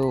2